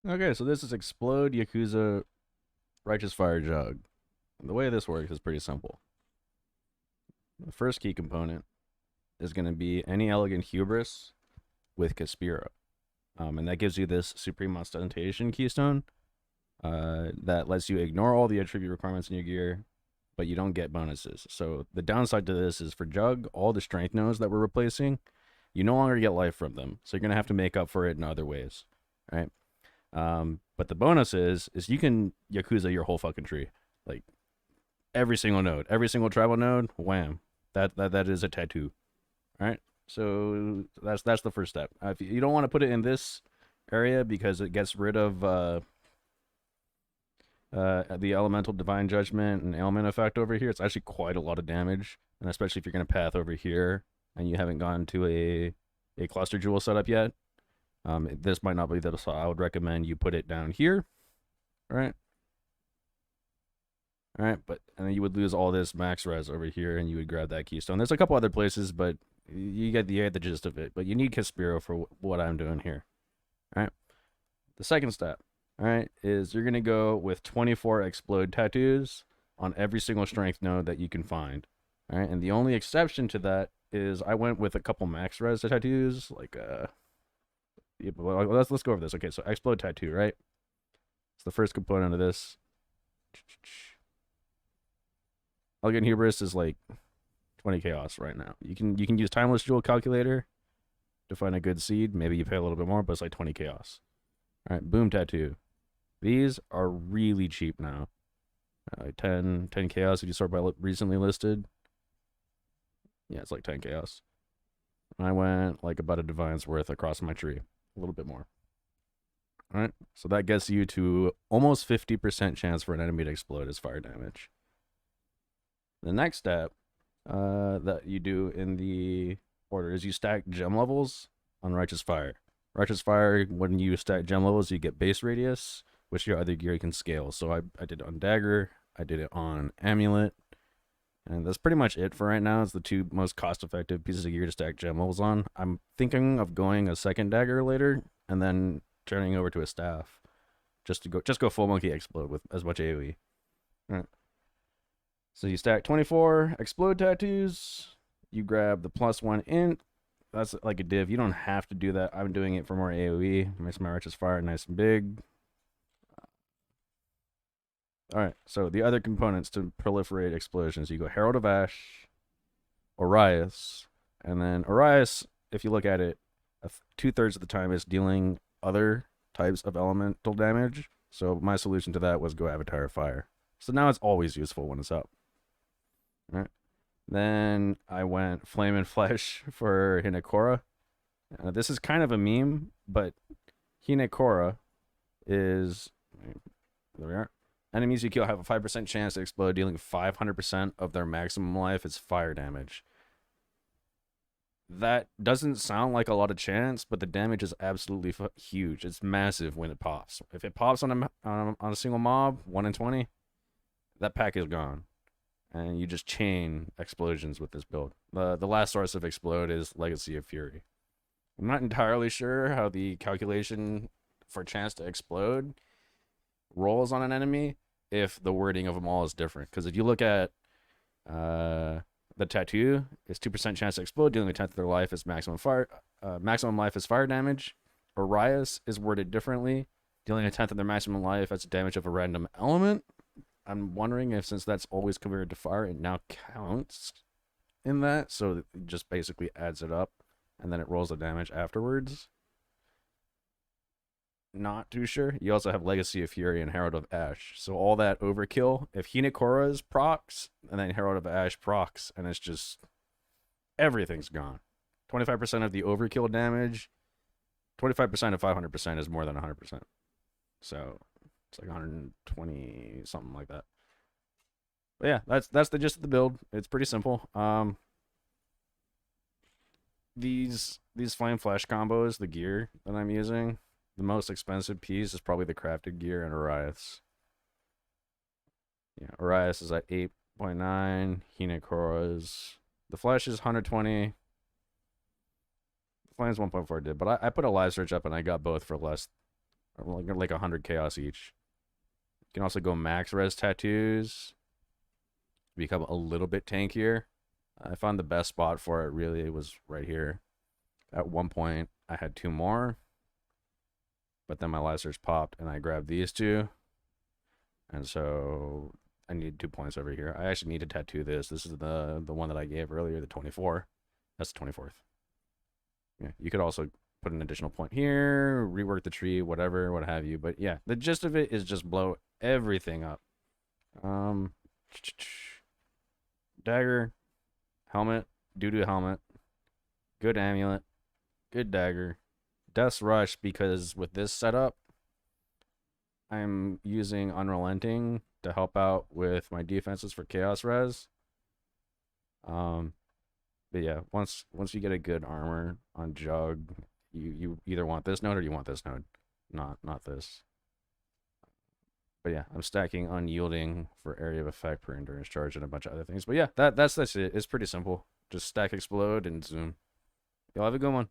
Okay, so this is Explode Yakuza Righteous Fire Jug. The way this works is pretty simple. The first key component is going to be any elegant hubris with Caspiro. And that gives you this Supreme Ostentation keystone that lets you ignore all the attribute requirements in your gear, but you don't get bonuses. So the downside to this is for Jug, all the strength nodes that we're replacing, you no longer get life from them. So you're going to have to make up for it in other ways, right? But the bonus is you can Yakuza your whole fucking tree. Like every single node, every single tribal node, wham. That is a tattoo. All right. So that's the first step. If you don't want to put it in this area because it gets rid of the elemental divine judgment and ailment effect over here, it's actually quite a lot of damage. And especially if you're gonna path over here and you haven't gone to a cluster jewel setup yet, this might not be the, so I would recommend you put it down here. All right. All right, but and then you would lose all this max res over here, and you would grab that keystone. There's a couple other places, but you get the gist of it. But you need Caspiro for what I'm doing here. All right. The second step, all right, is you're gonna go with 24 explode tattoos on every single strength node that you can find. All right, and the only exception to that is I went with a couple max res tattoos, like yeah, well, let's go over this. Okay, so explode tattoo, right? It's the first component of this. Elegant Hubris is like 20 chaos right now. You can use Timeless Jewel Calculator to find a good seed. Maybe you pay a little bit more, but it's like 20 chaos. All right, Boom Tattoo. These are really cheap now. Like 10 chaos if you sort by recently listed. Yeah, it's like 10 chaos. I went like about a divine's worth across my tree. A little bit more. All right, so that gets you to almost 50% chance for an enemy to explode as fire damage. The next step that you do in the order is you stack gem levels on Righteous Fire. Righteous Fire, when you stack gem levels, you get base radius, which your other gear can scale. So I did it on Dagger, I did it on Amulet, and that's pretty much it for right now. It's the two most cost-effective pieces of gear to stack gem levels on. I'm thinking of going a second Dagger later, and then turning over to a staff, just go full monkey explode with as much AOE. All right. So you stack 24 explode tattoos. You grab the +1 int. That's like a div. You don't have to do that. I'm doing it for more AoE. Makes my Righteous Fire nice and big. All right. So the other components to proliferate explosions, you go Herald of Ash, Oriath, and then Oriath, if you look at it, 2/3 of the time is dealing other types of elemental damage. So my solution to that was go Avatar of Fire. So now it's always useful when it's up. All right. Then I went Flame and Flesh for Hinekora. This is kind of a meme, but Hinekora is. There we are. Enemies you kill have a 5% chance to explode, dealing 500% of their maximum life as fire damage. That doesn't sound like a lot of chance, but the damage is absolutely huge. It's massive when it pops. If it pops on a single mob, 1 in 20, that pack is gone. And you just chain explosions with this build. The last source of explode is Legacy of Fury. I'm not entirely sure how the calculation for chance to explode rolls on an enemy if the wording of them all is different. Because if you look at the tattoo, it's 2% chance to explode, dealing a tenth of their life is maximum life is fire damage. Oriath is worded differently, dealing a tenth of their maximum life as damage of a random element. I'm wondering if, since that's always converted to fire, it now counts in that, so it just basically adds it up, and then it rolls the damage afterwards. Not too sure. You also have Legacy of Fury and Herald of Ash, so all that overkill. If Hinekora's procs, and then Herald of Ash procs, and it's just everything's gone. 25% of the overkill damage, 25% of 500% is more than 100%. So it's like 120 something like that. But yeah, that's the gist of the build. It's pretty simple. These flame flash combos, the gear that I'm using, the most expensive piece is probably the crafted gear and Oriath's. Yeah, Oriath is at 8.9. Hinekora's, the flash is 120. The flame's 1.4 did, but I put a live search up and I got both for less or like 100 chaos each. You can also go max res tattoos, become a little bit tankier. I found the best spot for it really was right here. At one point, I had 2 more, but then my lasers popped, and I grabbed these 2, and so I need 2 points over here. I actually need to tattoo this. This is the one that I gave earlier, the 24. That's the 24th. Yeah, you could also put an additional point here, rework the tree, whatever, what have you. But yeah, the gist of it is just blow everything up. Dagger, helmet, doo-doo helmet, good amulet, good dagger, Death's Rush, because with this setup, I'm using Unrelenting to help out with my defenses for Chaos Res. But yeah, once you get a good armor on Jugg, you either want this node or you want this node, not this. But yeah, I'm stacking Unyielding for area of effect per endurance charge and a bunch of other things. But yeah, that's it. It's pretty simple. Just stack Explode and zoom. Y'all have a good one.